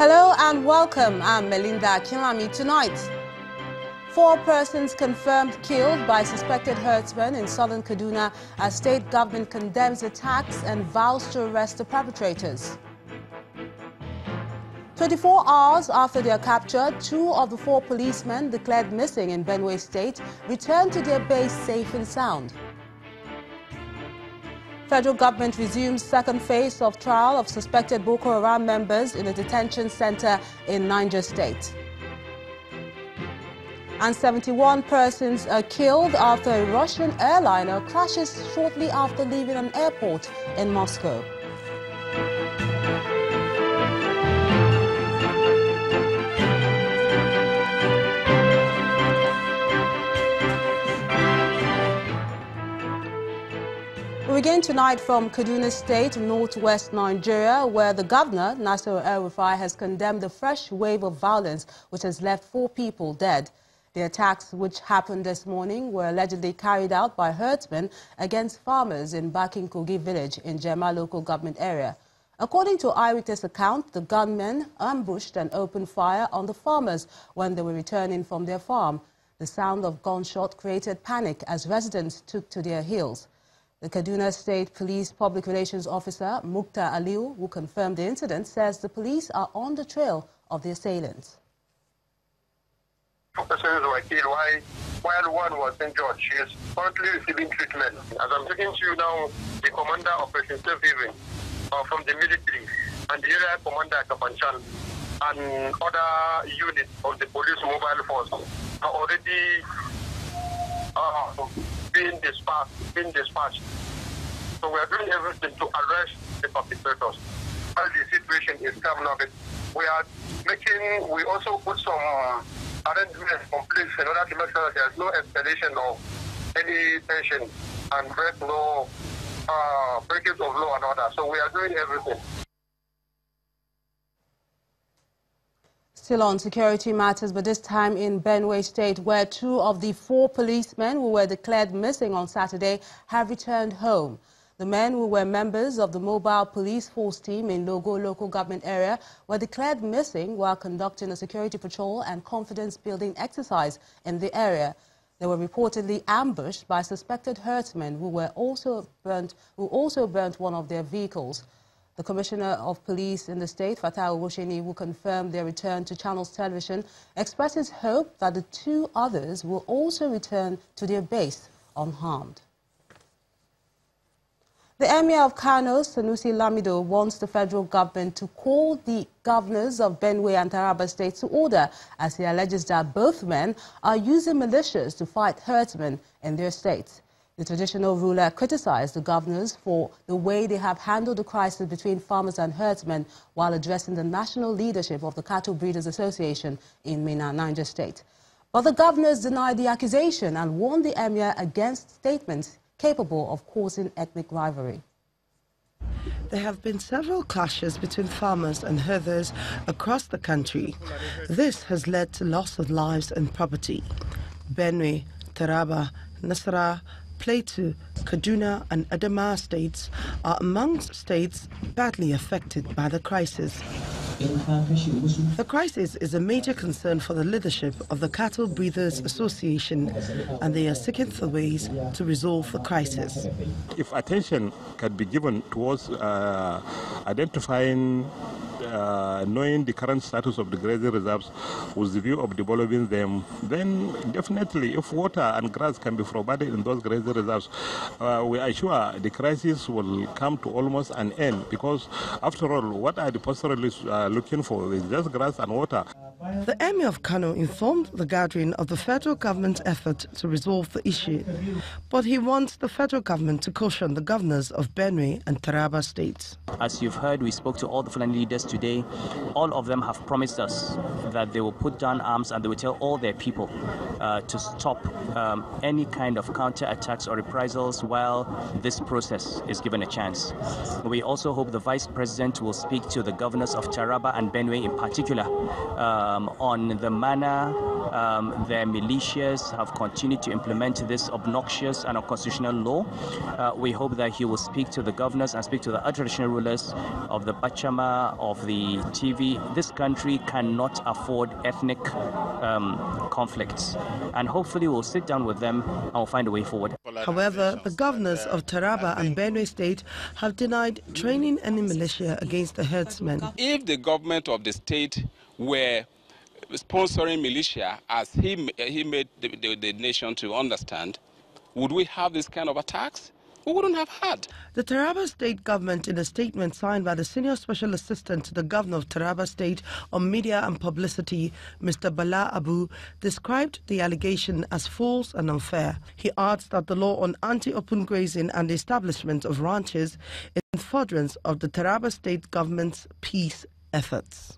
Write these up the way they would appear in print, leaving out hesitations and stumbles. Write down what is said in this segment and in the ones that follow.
Hello and welcome. I'm Melinda Kinlami. Tonight, 4 persons confirmed killed by suspected herdsmen in southern Kaduna as state government condemns attacks and vows to arrest the perpetrators. 24 hours after their capture, 2 of the 4 policemen declared missing in Benue State returned to their base safe and sound. Federal government resumes second phase of trial of suspected Boko Haram members in a detention center in Niger State. And 71 persons are killed after a Russian airliner crashes shortly after leaving an airport in Moscow. We begin tonight from Kaduna State, northwest Nigeria, where the governor, Nasir El-Rufai, has condemned a fresh wave of violence which has left 4 people dead. The attacks, which happened this morning, were allegedly carried out by herdsmen against farmers in Bakin Kogi village in Jemaa local government area. According to eyewitness account, the gunmen ambushed and opened fire on the farmers when they were returning from their farm. The sound of gunshot created panic as residents took to their heels. The Kaduna State Police Public Relations Officer, Mukhtar Aliu, who confirmed the incident, says the police are on the trail of the assailants. 2 persons were killed while 1 was injured. She is currently receiving treatment. As I'm talking to you now, the commander of Operation Safe Haven from the military and the area commander at Kapanchan and other units of the police mobile force are already being dispatched. So we are doing everything to arrest the perpetrators. While the situation is calm now, but we also put some arrangements in place in order to make sure that there's no escalation of any tension and breakage of law and order. So we are doing everything. Still on security matters, but this time in Benue State, where 2 of the 4 policemen who were declared missing on Saturday have returned home. The men, who were members of the mobile police force team in Logo local government area, were declared missing while conducting a security patrol and confidence-building exercise in the area. They were reportedly ambushed by suspected herdsmen who also burnt one of their vehicles. The Commissioner of Police in the state, Fatai Owosheni, who confirmed their return to Channels Television, expresses hope that the 2 others will also return to their base unharmed. The Emir of Kano, Sanusi Lamido, wants the federal government to call the governors of Benue and Tarawa states to order, as he alleges that both men are using militias to fight herdsmen in their states. The traditional ruler criticized the governors for the way they have handled the crisis between farmers and herdsmen while addressing the national leadership of the Cattle Breeders Association in Minna, Niger State. But the governors denied the accusation and warned the emir against statements capable of causing ethnic rivalry. There have been several clashes between farmers and herders across the country. This has led to loss of lives and property. Benue, Tarawa, Nasarawa, Plateau, Kaduna and Adamo Estates are amongst states badly affected by the crisis. The crisis is a major concern for the leadership of the Cattle Breeders Association, and they are seeking for ways to resolve the crisis. If attention can be given towards identifying knowing the current status of the grazing reserves with the view of developing them, then definitely if water and grass can be provided in those grazing reserves, we are sure the crisis will come to almost an end, because after all, what are the pastoralists looking for? Is just grass and water. The Emir of Kano informed the gathering of the federal government's effort to resolve the issue, but he wants the federal government to caution the governors of Benue and Tarawa states. As you've heard, we spoke to all the Fulani leaders today. All of them have promised us that they will put down arms and they will tell all their people to stop any kind of counter-attacks or reprisals while this process is given a chance. We also hope the Vice President will speak to the governors of Tarawa and Benue in particular on the manner their militias have continued to implement this obnoxious and unconstitutional law. We hope that he will speak to the governors and speak to the traditional rulers of the Pachama, of the TV. This country cannot afford ethnic conflicts, and hopefully we'll sit down with them and we'll find a way forward. However, the governors of Tarawa and Benue State have denied training any militia against the herdsmen. If the government of the state were sponsoring militia, as he made the nation to understand, would we have this kind of attacks? We wouldn't have had. The Taraba State government, in a statement signed by the Senior Special Assistant to the Governor of Taraba State on Media and Publicity, Mr. Bala Abu, described the allegation as false and unfair. He adds that the law on anti-open grazing and the establishment of ranches is in furtherance of the Taraba State government's peace efforts.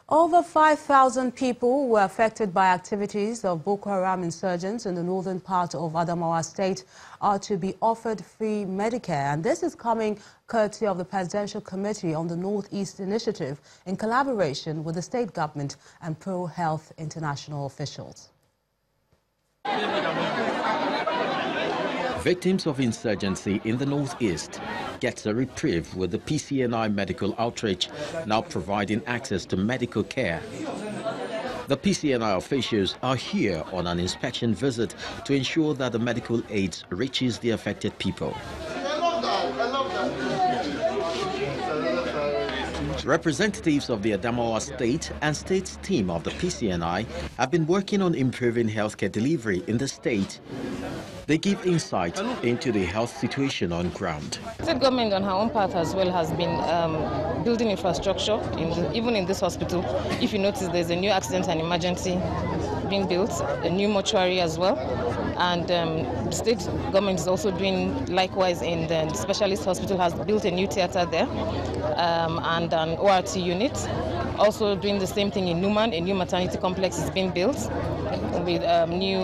Over 5,000 people were affected by activities of Boko Haram insurgents in the northern part of Adamo Estate are to be offered free Medicare. And this is coming courtesy of the Presidential Committee on the Northeast Initiative in collaboration with the state government and pro-health international officials. Victims of insurgency in the northeast gets a reprieve with the PCNI medical outreach now providing access to medical care. The PCNI officials are here on an inspection visit to ensure that the medical aid reaches the affected people. Representatives of the Adamo Estate and state team of the PCNI have been working on improving healthcare delivery in the state. They give insight into the health situation on ground. The state government on her own part as well has been building infrastructure, even in this hospital. If you notice, there's a new accident and emergency being built, a new mortuary as well. And the state government is also doing likewise in the specialist hospital, has built a new theater there and an ORT unit. Also doing the same thing in Numan, a new maternity complex is being built with new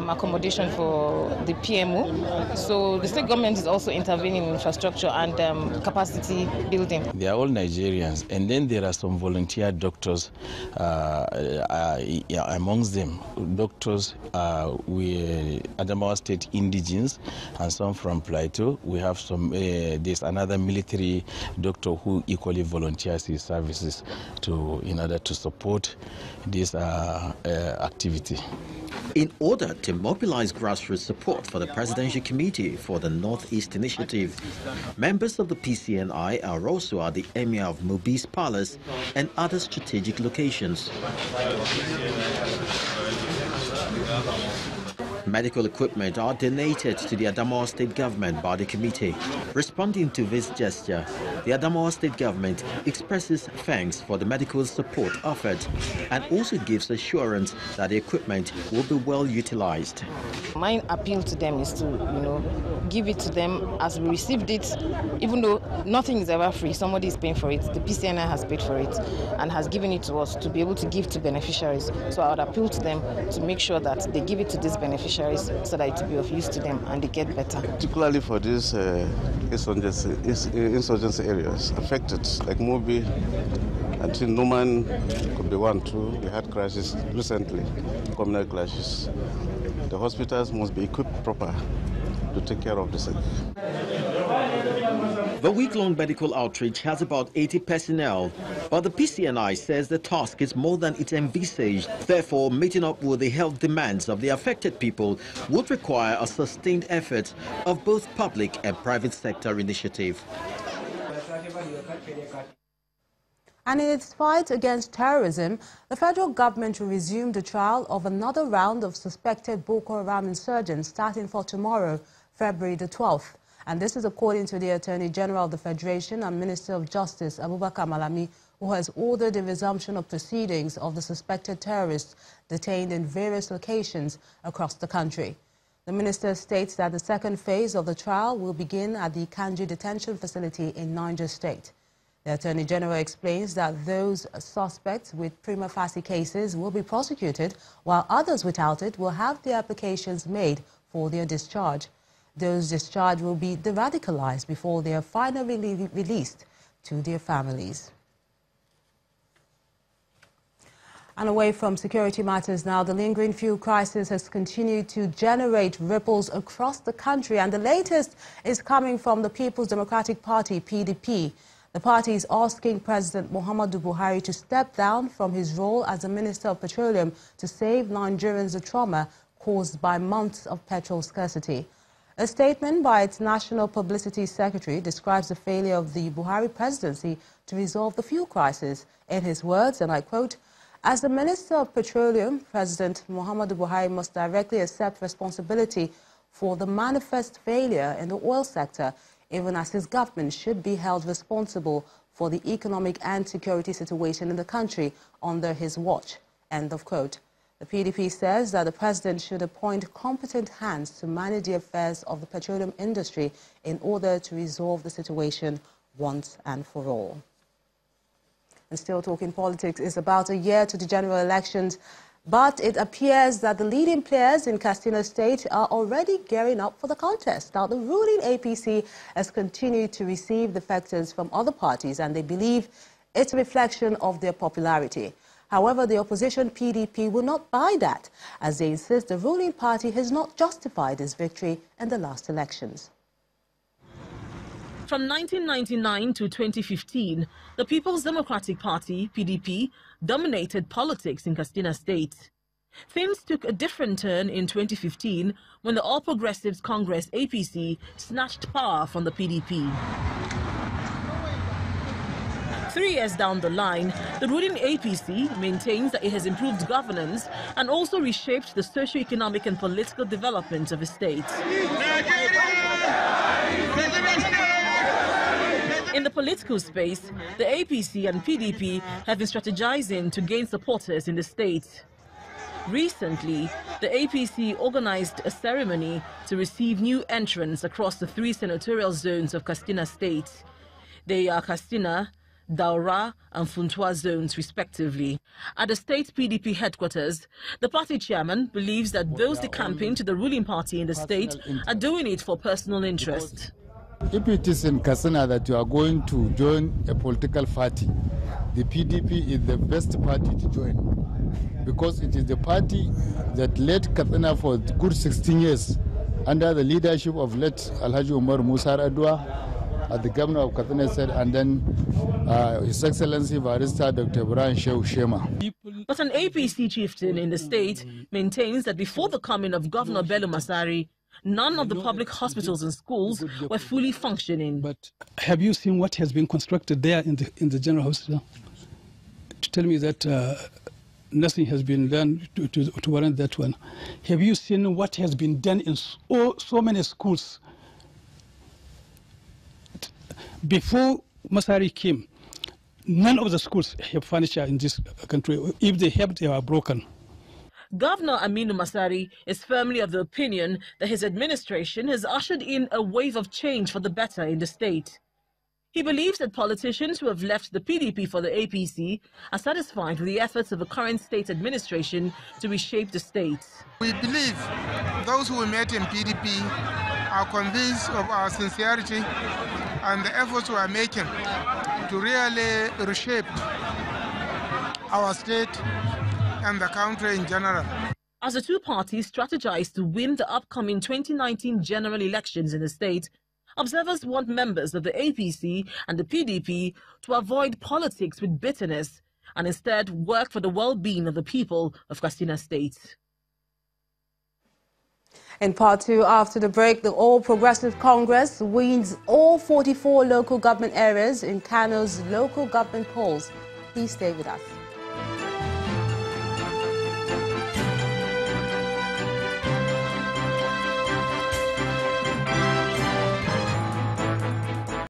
accommodation for the PMO. So the state government is also intervening in infrastructure and capacity building. They are all Nigerians, and then there are some volunteer doctors amongst them. Doctors we Adamo State indigenes and some from Plateau. We have some. There's another military doctor who equally volunteers his services in order to support this activity. In order to mobilize grassroots support for the Presidential Committee for the Northeast Initiative, members of the PCNI are also at the Emir of Mubi's Palace and other strategic locations. Medical equipment are donated to the Adamo State government by the committee. Responding to this gesture, the Adamo State government expresses thanks for the medical support offered and also gives assurance that the equipment will be well utilized. My appeal to them is to, give it to them as we received it. Even though nothing is ever free, somebody is paying for it. The PCNI has paid for it and has given it to us to be able to give to beneficiaries. So I would appeal to them to make sure that they give it to these beneficiaries so that it will be of use to them and they get better. Particularly for these insurgency areas affected, like Mubi, I think Numan could be one too. We had crashes recently, communal clashes. The hospitals must be equipped proper to take care of the sick. The week-long medical outreach has about 80 personnel, but the PCNI says the task is more than it envisaged. Therefore, meeting up with the health demands of the affected people would require a sustained effort of both public and private sector initiative. And in its fight against terrorism, the federal government will resume the trial of another round of suspected Boko Haram insurgents starting for tomorrow, February the 12th. And this is according to the Attorney General of the Federation and Minister of Justice, Abubakar Malami, who has ordered the resumption of proceedings of the suspected terrorists detained in various locations across the country. The minister states that the second phase of the trial will begin at the Kanji detention facility in Niger State. The Attorney General explains that those suspects with prima facie cases will be prosecuted, while others without it will have their applications made for their discharge. Those discharged will be de-radicalized before they are finally released to their families. And away from security matters now, the lingering fuel crisis has continued to generate ripples across the country, and the latest is coming from the People's Democratic Party, PDP. The party is asking President Muhammadu Buhari to step down from his role as the Minister of Petroleum to save Nigerians the trauma caused by months of petrol scarcity. A statement by its National Publicity Secretary describes the failure of the Buhari presidency to resolve the fuel crisis. In his words, and I quote, "As the Minister of Petroleum, President Muhammadu Buhari must directly accept responsibility for the manifest failure in the oil sector, even as his government should be held responsible for the economic and security situation in the country under his watch." End of quote. The PDP says that the President should appoint competent hands to manage the affairs of the petroleum industry in order to resolve the situation once and for all. And still talking politics, it's about a year to the general elections, but it appears that the leading players in Kwara State are already gearing up for the contest. Now, the ruling APC has continued to receive defectors from other parties, and they believe it's a reflection of their popularity. However, the opposition PDP will not buy that, as they insist the ruling party has not justified its victory in the last elections. From 1999 to 2015, the People's Democratic Party, PDP, dominated politics in Kwara State. Things took a different turn in 2015 when the All Progressives Congress, APC, snatched power from the PDP. 3 years down the line, the ruling APC maintains that it has improved governance and also reshaped the socio-economic and political development of the state. In the political space, the APC and PDP have been strategizing to gain supporters in the state. Recently, the APC organized a ceremony to receive new entrants across the 3 senatorial zones of Kwara State. They are Katsina, Daura and Funtua zones, respectively. At the state PDP headquarters, the party chairman believes that those decamping to the ruling party in the state are doing it for personal interest. If it is in Katsina that you are going to join a political party, the PDP is the best party to join, because it is the party that led Katsina for a good 16 years under the leadership of late Alhaji Umar Musa Adwa, the governor of Katsina State, and then His Excellency Barrister Dr. Ibrahim Jemaa. But an APC chieftain in the state maintains that before the coming of Governor Bello Masari, none of the public hospitals and schools were fully functioning. But have you seen what has been constructed there in the general hospital? To tell me that nothing has been done to warrant that one. Have you seen what has been done in so many schools? Before Masari came, none of the schools have furniture in this country. If they have, they are broken. Governor Aminu Masari is firmly of the opinion that his administration has ushered in a wave of change for the better in the state. He believes that politicians who have left the PDP for the APC are satisfied with the efforts of the current state administration to reshape the state. We believe those who we met in PDP are convinced of our sincerity and the efforts we are making to really reshape our state and the country in general. As the two parties strategize to win the upcoming 2019 general elections in the state, observers want members of the APC and the PDP to avoid politics with bitterness and instead work for the well-being of the people of Kwara State. In part 2, after the break, the All Progressive Congress wins all 44 local government areas in Kano's local government polls. Please stay with us.